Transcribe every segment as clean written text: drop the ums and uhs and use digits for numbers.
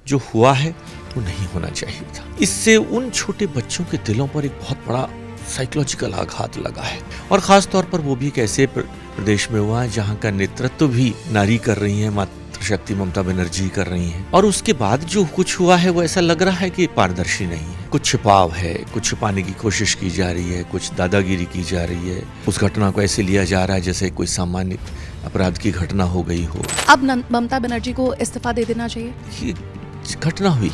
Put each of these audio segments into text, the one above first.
जो हुआ है वो नहीं होना चाहिए था। इससे उन छोटे बच्चों के दिलों पर एक बहुत बड़ा साइकोलॉजिकल आघात लगा है, और खास तौर पर वो भी एक ऐसे प्रदेश में हुआ है जहाँ का नेतृत्व भी नारी कर रही है, मातृशक्ति ममता बनर्जी कर रही हैं। और उसके बाद जो कुछ हुआ है वो ऐसा लग रहा है कि पारदर्शी नहीं है, कुछ छिपाव है, कुछ छुपाने की कोशिश की जा रही है, कुछ दादागिरी की जा रही है। उस घटना को ऐसे लिया जा रहा है जैसे कोई सामान्य अपराध की घटना हो गई हो। अब ममता बनर्जी को इस्तीफा दे देना चाहिए। ये घटना हुई,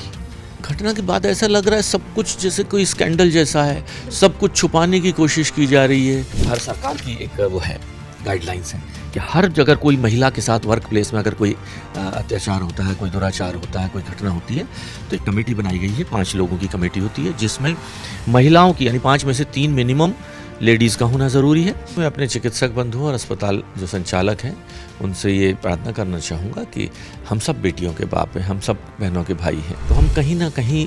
घटना के बाद ऐसा लग रहा है सब कुछ जैसे कोई स्कैंडल जैसा है, सब कुछ छुपाने की कोशिश की जा रही है। हर सरकार की एक वो है, गाइडलाइंस है कि हर जगह कोई महिला के साथ वर्क प्लेस में अगर कोई अत्याचार होता है, कोई दुराचार होता है, कोई घटना होती है, तो एक कमेटी बनाई गई है, 5 लोगों की कमेटी होती है, जिसमें महिलाओं की यानी 5 में से 3 मिनिमम लेडीज़ का होना ज़रूरी है। मैं अपने चिकित्सक बंधुओं और अस्पताल जो संचालक हैं उनसे ये प्रार्थना करना चाहूँगा कि हम सब बेटियों के बाप हैं, हम सब बहनों के भाई हैं, तो हम कहीं ना कहीं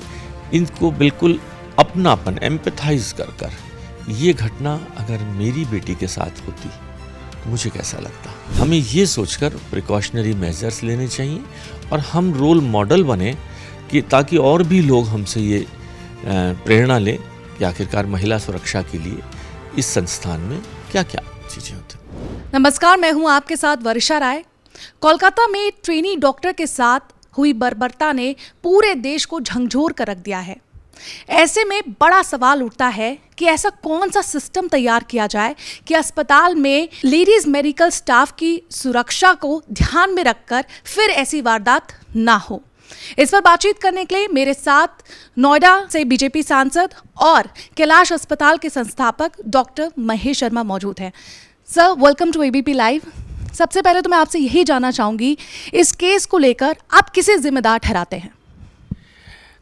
इनको बिल्कुल अपनापन एम्पैथाइज कर ये घटना अगर मेरी बेटी के साथ होती तो मुझे कैसा लगता। हमें ये सोचकर प्रिकॉशनरी मेजर्स लेने चाहिए और हम रोल मॉडल बने कि ताकि और भी लोग हमसे ये प्रेरणा लें कि आखिरकार महिला सुरक्षा के लिए इस संस्थान में क्या क्या चीजें होती हैं। नमस्कार, मैं हूं आपके साथ वर्षा राय। कोलकाता में ट्रेनी डॉक्टर के साथ हुई बर्बरता ने पूरे देश को झंझोर कर रख दिया है। ऐसे में बड़ा सवाल उठता है कि ऐसा कौन सा सिस्टम तैयार किया जाए कि अस्पताल में लेडीज मेडिकल स्टाफ की सुरक्षा को ध्यान में रखकर फिर ऐसी वारदात ना हो। इस पर बातचीत करने के लिए मेरे साथ नोएडा से बीजेपी सांसद और कैलाश अस्पताल के संस्थापक डॉक्टर महेश शर्मा मौजूद हैं। Sir, welcome to ABP live. सबसे पहले तो मैं आपसे यही जानना चाहूंगी, इस केस को लेकर आप किसे जिम्मेदार ठहराते हैं?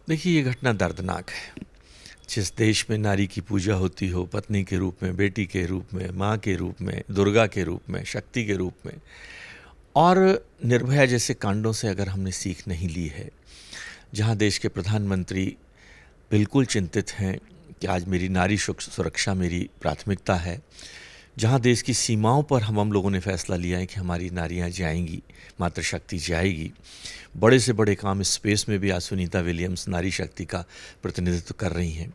देखिए, ये घटना दर्दनाक है। जिस देश में नारी की पूजा होती हो, पत्नी के रूप में, बेटी के रूप में, माँ के रूप में, दुर्गा के रूप में, शक्ति के रूप में, और निर्भया जैसे कांडों से अगर हमने सीख नहीं ली है, जहाँ देश के प्रधानमंत्री बिल्कुल चिंतित हैं कि आज मेरी नारी सुरक्षा मेरी प्राथमिकता है, जहाँ देश की सीमाओं पर हम लोगों ने फैसला लिया है कि हमारी नारियाँ जाएंगी, मातृशक्ति जाएगी। बड़े से बड़े काम स्पेस में भी आज सुनीता विलियम्स नारी शक्ति का प्रतिनिधित्व कर रही हैं।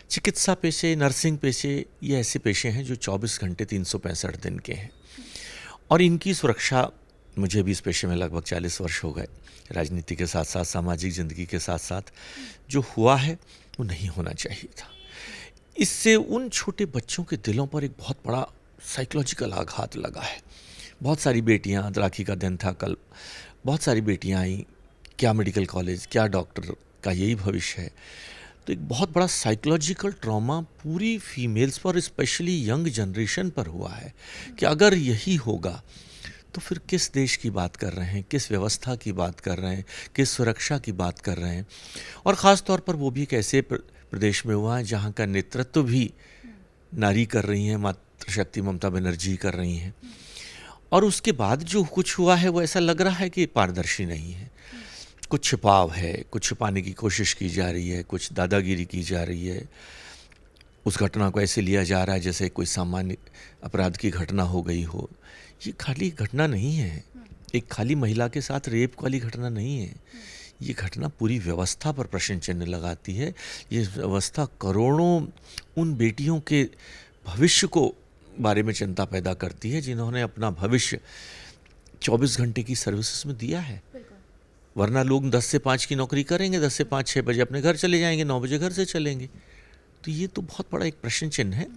चिकित्सा पेशे, नर्सिंग पेशे, ये ऐसे पेशे हैं जो 24 घंटे 365 दिन के हैं, और इनकी सुरक्षा, मुझे भी इस पेशे में लगभग 40 वर्ष हो गए, राजनीति के साथ साथ सामाजिक ज़िंदगी के साथ साथ, जो हुआ है वो नहीं होना चाहिए था। इससे उन छोटे बच्चों के दिलों पर एक बहुत बड़ा साइकोलॉजिकल आघात लगा है। बहुत सारी बेटियां, राखी का दिन था कल, बहुत सारी बेटियां आई, क्या मेडिकल कॉलेज, क्या डॉक्टर का यही भविष्य है। तो एक बहुत बड़ा साइकोलॉजिकल ट्रॉमा पूरी फीमेल्स पर, स्पेशली यंग जनरेशन पर हुआ है कि अगर यही होगा तो फिर किस देश की बात कर रहे हैं, किस व्यवस्था की बात कर रहे हैं, किस सुरक्षा की बात कर रहे हैं। और ख़ास तौर पर वो भी एक ऐसे प्रदेश में हुआ है जहाँ का नेतृत्व भी नारी कर रही हैं, मातृशक्ति ममता बनर्जी कर रही हैं। और उसके बाद जो कुछ हुआ है वो ऐसा लग रहा है कि पारदर्शी नहीं है, कुछ छिपाव है, कुछ छुपाने की कोशिश की जा रही है, कुछ दादागिरी की जा रही है। उस घटना को ऐसे लिया जा रहा है जैसे कोई सामान्य अपराध की घटना हो गई हो। ये खाली घटना नहीं है, एक खाली महिला के साथ रेप वाली घटना नहीं है। ये घटना पूरी व्यवस्था पर प्रश्न चिन्ह लगाती है। ये व्यवस्था करोड़ों उन बेटियों के भविष्य को बारे में चिंता पैदा करती है जिन्होंने अपना भविष्य 24 घंटे की सर्विसेज में दिया है। वरना लोग 10 से 5 की नौकरी करेंगे, 10 से 5 6 बजे अपने घर चले जाएंगे, 9 बजे घर से चलेंगे। तो ये तो बहुत बड़ा एक प्रश्न चिन्ह है।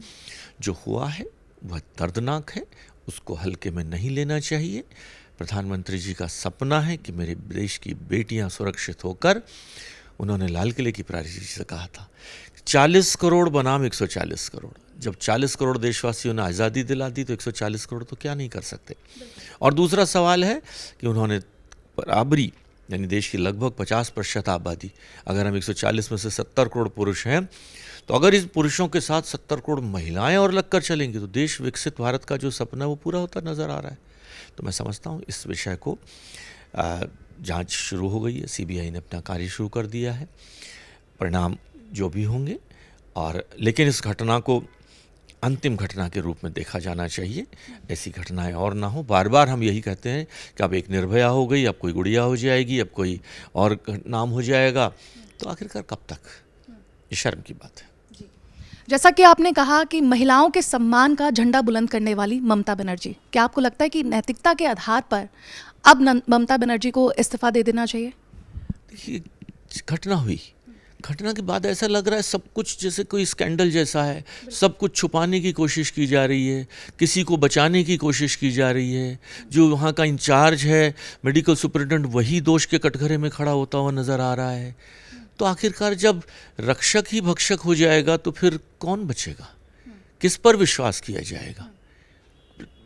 जो हुआ है वह दर्दनाक है, उसको हल्के में नहीं लेना चाहिए। प्रधानमंत्री जी का सपना है कि मेरे देश की बेटियां सुरक्षित होकर, उन्होंने लाल किले की प्रारी जी से कहा था 40 करोड़ बनाम 140 करोड़। जब 40 करोड़ देशवासियों ने आज़ादी दिला दी तो 140 करोड़ तो क्या नहीं कर सकते। और दूसरा सवाल है कि उन्होंने बराबरी, यानी देश की लगभग 50% आबादी, अगर हम 140 में से 70 करोड़ पुरुष हैं, तो अगर इस पुरुषों के साथ 70 करोड़ महिलाएं और लगकर चलेंगी तो देश विकसित भारत का जो सपना है वो पूरा होता नज़र आ रहा है। तो मैं समझता हूँ इस विषय को जांच शुरू हो गई है, सीबीआई ने अपना कार्य शुरू कर दिया है, परिणाम जो भी होंगे। और लेकिन इस घटना को अंतिम घटना के रूप में देखा जाना चाहिए। ऐसी घटनाएं और ना हो। बार बार हम यही कहते हैं कि अब एक निर्भया हो गई, अब कोई गुड़िया हो जाएगी, अब कोई और नाम हो जाएगा, तो आखिरकार कब तक? ये शर्म की बात है। जैसा कि आपने कहा कि महिलाओं के सम्मान का झंडा बुलंद करने वाली ममता बनर्जी, क्या आपको लगता है कि नैतिकता के आधार पर अब ममता बनर्जी को इस्तीफा दे देना चाहिए? देखिए, घटना हुई, घटना के बाद ऐसा लग रहा है सब कुछ जैसे कोई स्कैंडल जैसा है, सब कुछ छुपाने की कोशिश की जा रही है, किसी को बचाने की कोशिश की जा रही है। जो वहाँ का इंचार्ज है मेडिकल सुपरिटेंडेंट, वही दोष के कटघरे में खड़ा होता हुआ नज़र आ रहा है। तो आखिरकार जब रक्षक ही भक्षक हो जाएगा तो फिर कौन बचेगा? किस पर विश्वास किया जाएगा?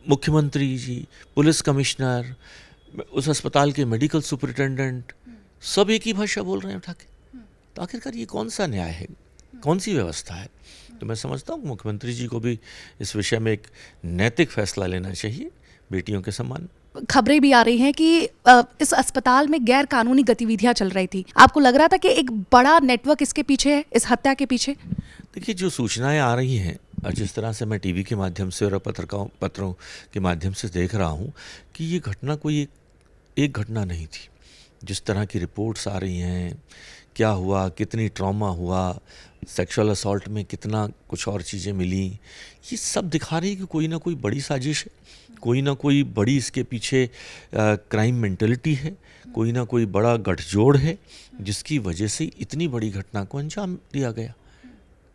मुख्यमंत्री जी, पुलिस कमिश्नर, उस अस्पताल के मेडिकल सुपरिटेंडेंट, सब एक ही भाषा बोल रहे हैं उठा के। तो आखिरकार ये कौन सा न्याय है, कौन सी व्यवस्था है? तो मैं समझता हूँ मुख्यमंत्री जी को भी इस विषय में एक नैतिक फैसला लेना चाहिए बेटियों के सम्मान। खबरें भी आ रही हैं कि इस अस्पताल में गैर कानूनी गतिविधियां चल रही थी। आपको लग रहा था कि एक बड़ा नेटवर्क इसके पीछे है, इस हत्या के पीछे? देखिए, जो सूचनाएं आ रही हैं और जिस तरह से मैं टीवी के माध्यम से और पत्रों के माध्यम से देख रहा हूँ कि ये घटना कोई एक घटना नहीं थी। जिस तरह की रिपोर्ट्स आ रही हैं, क्या हुआ, कितनी ट्रॉमा हुआ, सेक्सुअल असॉल्ट में कितना कुछ और चीज़ें मिली, ये सब दिखा रही है कि कोई ना कोई बड़ी साजिश है, कोई ना कोई बड़ी इसके पीछे क्राइम मेंटलिटी है, कोई ना कोई बड़ा गठजोड़ है जिसकी वजह से इतनी बड़ी घटना को अंजाम दिया गया।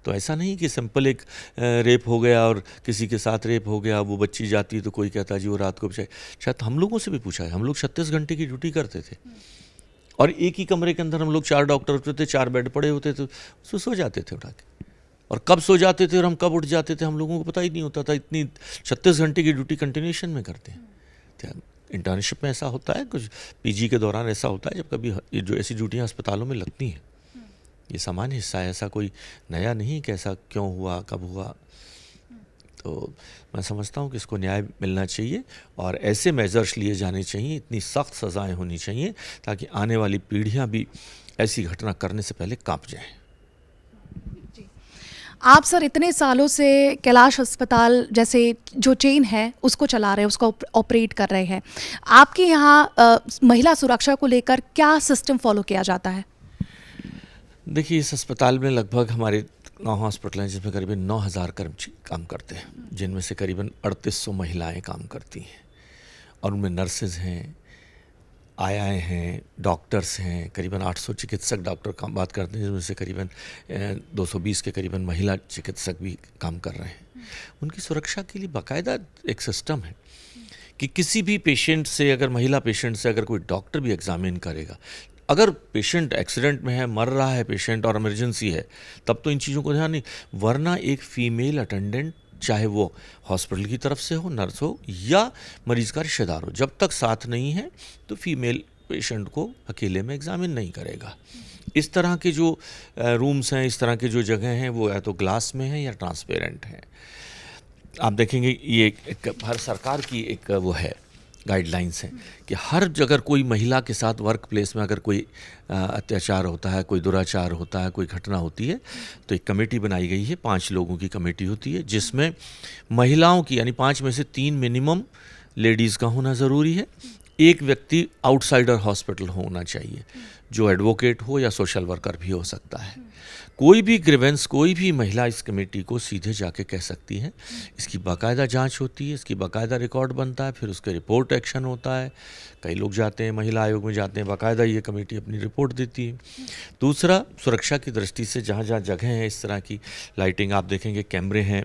तो ऐसा नहीं कि सिंपल एक रेप हो गया और किसी के साथ रेप हो गया, वो बच्ची जाती तो कोई कहता जी वो रात को शायद हम लोगों से भी पूछा है। हम लोग 36 घंटे की ड्यूटी करते थे और एक ही कमरे के अंदर हम लोग 4 डॉक्टर होते थे, 4 बेड पड़े होते थे, सो जाते थे उठा के। और कब सो जाते थे और हम कब उठ जाते थे हम लोगों को पता ही नहीं होता था। इतनी 36 घंटे की ड्यूटी कंटिन्यूएशन में करते हैं। इंटर्नशिप में ऐसा होता है, कुछ पीजी के दौरान ऐसा होता है, जब कभी जो ऐसी ड्यूटियाँ अस्पतालों में लगती हैं, ये सामान्य हिस्सा है, ऐसा कोई नया नहीं कि ऐसा क्यों हुआ, कब हुआ। तो मैं समझता हूँ कि इसको न्याय मिलना चाहिए और ऐसे मेजर्स लिए जाने चाहिए, इतनी सख्त सज़ाएं होनी चाहिए ताकि आने वाली पीढ़ियाँ भी ऐसी घटना करने से पहले कांप जाएं। आप सर इतने सालों से कैलाश अस्पताल जैसे जो चेन है उसको चला रहे हैं, उसको ऑपरेट कर रहे हैं। आपके यहाँ महिला सुरक्षा को लेकर क्या सिस्टम फॉलो किया जाता है? देखिए, इस अस्पताल में लगभग हमारे 9 हॉस्पिटल हैं जिसमें करीबन 9000 कर्मचारी काम करते हैं, जिनमें से करीबन 3800 महिलाएं काम करती हैं और उनमें नर्सेज हैं, आयाएँ हैं, डॉक्टर्स हैं, करीबन 800 चिकित्सक डॉक्टर काम बात करते हैं, जिनमें से करीबन 220 के करीबन महिला चिकित्सक भी काम कर रहे हैं। उनकी सुरक्षा के लिए बाकायदा एक सिस्टम है कि किसी भी पेशेंट से, अगर महिला पेशेंट से अगर कोई डॉक्टर भी एग्जामिन करेगा, अगर पेशेंट एक्सीडेंट में है, मर रहा है पेशेंट और इमरजेंसी है, तब तो इन चीज़ों को ध्यान नहीं, वरना एक फीमेल अटेंडेंट, चाहे वो हॉस्पिटल की तरफ से हो, नर्स हो या मरीज़ का रिश्तेदार हो, जब तक साथ नहीं है तो फीमेल पेशेंट को अकेले में एग्जामिन नहीं करेगा। इस तरह के जो रूम्स हैं, इस तरह की जो जगह हैं, वो या तो ग्लास में हैं या ट्रांसपेरेंट हैं। आप देखेंगे ये हर सरकार की एक वो है गाइडलाइंस हैं कि हर जगह कोई महिला के साथ वर्क प्लेस में अगर कोई अत्याचार होता है, कोई दुराचार होता है, कोई घटना होती है, तो एक कमेटी बनाई गई है, 5 लोगों की कमेटी होती है, जिसमें महिलाओं की यानी 5 में से 3 मिनिमम लेडीज़ का होना ज़रूरी है। एक व्यक्ति आउटसाइडर हॉस्पिटल होना चाहिए, जो एडवोकेट हो या सोशल वर्कर भी हो सकता है। कोई भी ग्रीवेंस कोई भी महिला इस कमेटी को सीधे जाके कह सकती है। इसकी बाकायदा जांच होती है, इसकी बाकायदा रिकॉर्ड बनता है, फिर उसके रिपोर्ट एक्शन होता है। कई लोग जाते हैं, महिला आयोग में जाते हैं, बाकायदा ये कमेटी अपनी रिपोर्ट देती है। दूसरा, सुरक्षा की दृष्टि से जहाँ जहाँ जगह है इस तरह की लाइटिंग, आप देखेंगे कैमरे हैं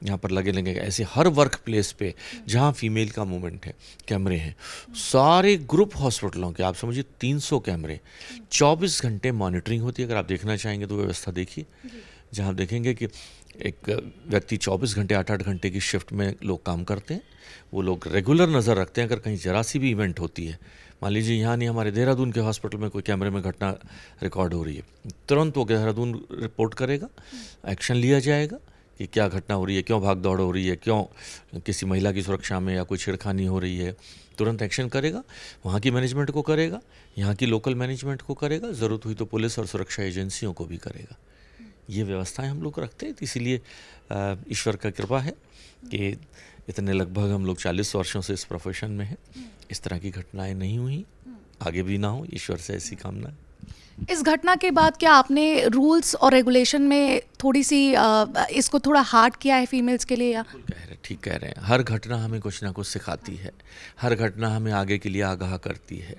यहाँ पर लगे ऐसे हर वर्क प्लेस पे जहाँ फीमेल का मूवमेंट है कैमरे हैं। सारे ग्रुप हॉस्पिटलों के आप समझिए 300 कैमरे, 24 घंटे मॉनिटरिंग होती है। अगर आप देखना चाहेंगे तो व्यवस्था देखिए, जहाँ आप देखेंगे कि एक व्यक्ति 24 घंटे 8-8 घंटे की शिफ्ट में लोग काम करते हैं। वो लोग रेगुलर नज़र रखते हैं, अगर कहीं जरा सी भी इवेंट होती है, मान लीजिए यहाँ नहीं, हमारे देहरादून के हॉस्पिटल में कोई कैमरे में घटना रिकॉर्ड हो रही है, तुरंत वो देहरादून रिपोर्ट करेगा, एक्शन लिया जाएगा कि क्या घटना हो रही है, क्यों भाग दौड़ हो रही है, क्यों किसी महिला की सुरक्षा में या कोई छेड़खानी हो रही है, तुरंत एक्शन करेगा। वहाँ की मैनेजमेंट को करेगा, यहाँ की लोकल मैनेजमेंट को करेगा, ज़रूरत हुई तो पुलिस और सुरक्षा एजेंसियों को भी करेगा। ये व्यवस्थाएं हम लोग रखते हैं। तो इसीलिए ईश्वर का कृपा है कि इतने लगभग हम लोग 40 वर्षों से इस प्रोफेशन में हैं, इस तरह की घटनाएं नहीं हुई, आगे भी ना हो, ईश्वर से ऐसी कामना है। इस घटना के बाद क्या आपने रूल्स और रेगुलेशन में थोड़ी सी इसको थोड़ा हार्ड किया है फीमेल्स के लिए या? ठीक कह रहे हैं। हर घटना हमें कुछ ना कुछ सिखाती है, हर घटना हमें आगे के लिए आगाह करती है,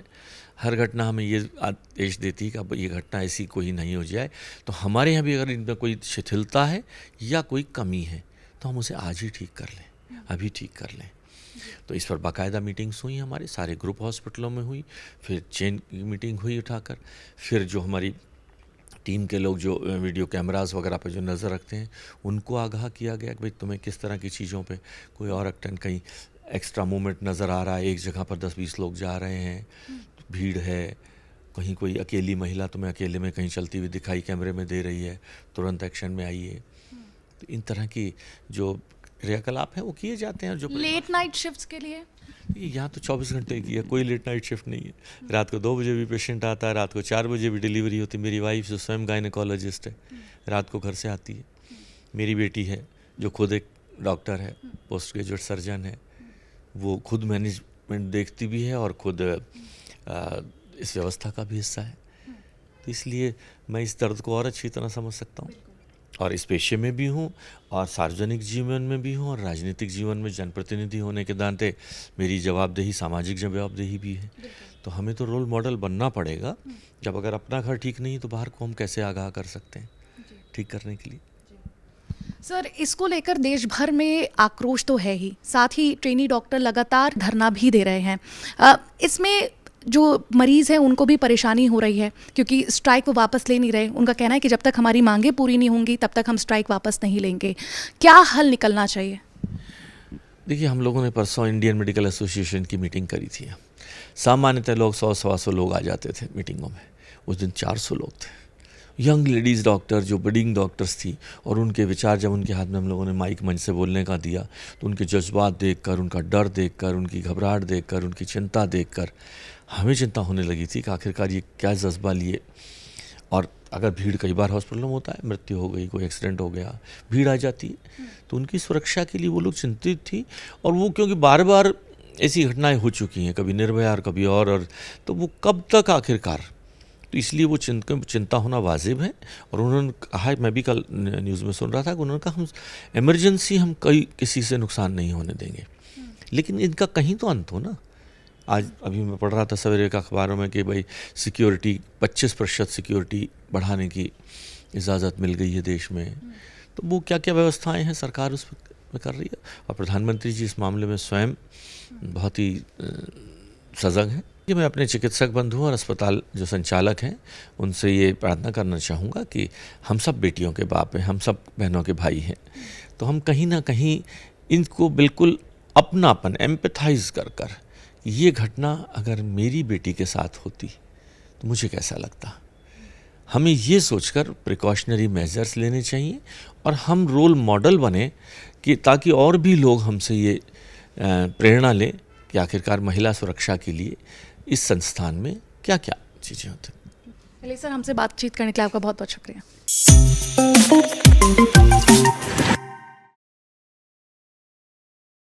हर घटना हमें ये आदेश देती है कि अब ये घटना ऐसी कोई नहीं हो जाए। तो हमारे यहाँ भी अगर इनमें कोई शिथिलता है या कोई कमी है तो हम उसे आज ही ठीक कर लें, अभी ठीक कर लें। तो इस पर बाकायदा मीटिंग्स हुई, हमारे सारे ग्रुप हॉस्पिटलों में हुई, फिर चेन की मीटिंग हुई उठाकर, फिर जो हमारी टीम के लोग जो वीडियो कैमरास वगैरह पर जो नज़र रखते हैं उनको आगाह किया गया कि भाई तुम्हें किस तरह की चीज़ों पे कोई और एक्टन कहीं एक्स्ट्रा मूवमेंट नज़र आ रहा है, एक जगह पर 10-20 लोग जा रहे हैं, भीड़ है, कहीं कोई अकेली महिला तुम्हें अकेले में कहीं चलती हुई दिखाई कैमरे में दे रही है, तुरंत एक्शन में आइए। तो इन तरह की जो क्रियाकलाप हैं वो किए जाते हैं। और जो लेट नाइट शिफ्ट्स के लिए यहाँ तो 24 घंटे की है, कोई लेट नाइट शिफ्ट नहीं है। रात को 2 बजे भी पेशेंट आता है, रात को 4 बजे भी डिलीवरी होती है। मेरी वाइफ जो स्वयं गायनेकोलॉजिस्ट है, रात को घर से आती है। मेरी बेटी है जो खुद एक डॉक्टर है, पोस्ट ग्रेजुएट सर्जन है, वो खुद मैनेजमेंट देखती भी है और खुद इस व्यवस्था का भी हिस्सा है। तो इसलिए मैं इस दर्द को और अच्छी तरह समझ सकता हूँ, और इस पेशे में भी हूँ और सार्वजनिक जीवन में भी हूँ और राजनीतिक जीवन में जनप्रतिनिधि होने के नाते मेरी जवाबदेही, सामाजिक जवाबदेही भी है। तो हमें तो रोल मॉडल बनना पड़ेगा। जब अगर अपना घर ठीक नहीं तो बाहर को हम कैसे आगाह कर सकते हैं ठीक करने के लिए। सर, इसको लेकर देश भर में आक्रोश तो है ही, साथ ही ट्रेनी डॉक्टर लगातार धरना भी दे रहे हैं। इसमें जो मरीज़ हैं उनको भी परेशानी हो रही है क्योंकि स्ट्राइक वो वापस ले नहीं रहे। उनका कहना है कि जब तक हमारी मांगें पूरी नहीं होंगी तब तक हम स्ट्राइक वापस नहीं लेंगे। क्या हल निकलना चाहिए? देखिए, हम लोगों ने परसों इंडियन मेडिकल एसोसिएशन की मीटिंग करी थी। सामान्यतः लोग 100-125 लोग आ जाते थे मीटिंगों में, उस दिन 400 लोग थे। यंग लेडीज़ डॉक्टर जो बडिंग डॉक्टर्स थी, और उनके विचार जब उनके हाथ में हम लोगों ने माइक मंच से बोलने का दिया तो उनके जज्बात देखकर, उनका डर देखकर, उनकी घबराहट देखकर, उनकी चिंता देखकर हमें चिंता होने लगी थी कि आखिरकार ये क्या जज्बा लिए। और अगर भीड़, कई बार हॉस्पिटलों में होता है, मृत्यु हो गई, कोई एक्सीडेंट हो गया, भीड़ आ जाती है, तो उनकी सुरक्षा के लिए वो लोग चिंतित थी। और वो क्योंकि बार बार ऐसी घटनाएं हो चुकी हैं, कभी निर्भया और कभी और तो वो कब तक आखिरकार, तो इसलिए वो चिंता होना वाजिब है। और उन्होंने कहा, मैं भी कल न्यूज़ में सुन रहा था कि उन्होंने कहा हम इमरजेंसी हम किसी से नुकसान नहीं होने देंगे, लेकिन इनका कहीं तो अंत हो ना। आज अभी मैं पढ़ रहा था सवेरे का अखबारों में कि भाई सिक्योरिटी 25% सिक्योरिटी बढ़ाने की इजाज़त मिल गई है देश में। तो वो क्या क्या व्यवस्थाएं हैं सरकार उस में कर रही है, और प्रधानमंत्री जी इस मामले में स्वयं बहुत ही सजग हैं। कि मैं अपने चिकित्सक बंधुओं और अस्पताल जो संचालक हैं उनसे ये प्रार्थना करना चाहूँगा कि हम सब बेटियों के बाप हैं, हम सब बहनों के भाई हैं, तो हम कहीं ना कहीं इनको बिल्कुल अपनापन, एम्पैथाइज कर कर, ये घटना अगर मेरी बेटी के साथ होती तो मुझे कैसा लगता। हमें ये सोचकर प्रिकॉशनरी मेजर्स लेने चाहिए और हम रोल मॉडल बने कि ताकि और भी लोग हमसे ये प्रेरणा लें कि आखिरकार महिला सुरक्षा के लिए इस संस्थान में क्या क्या चीज़ें होती हैं। चलिए सर, हमसे बातचीत करने के लिए आपका बहुत बहुत शुक्रिया।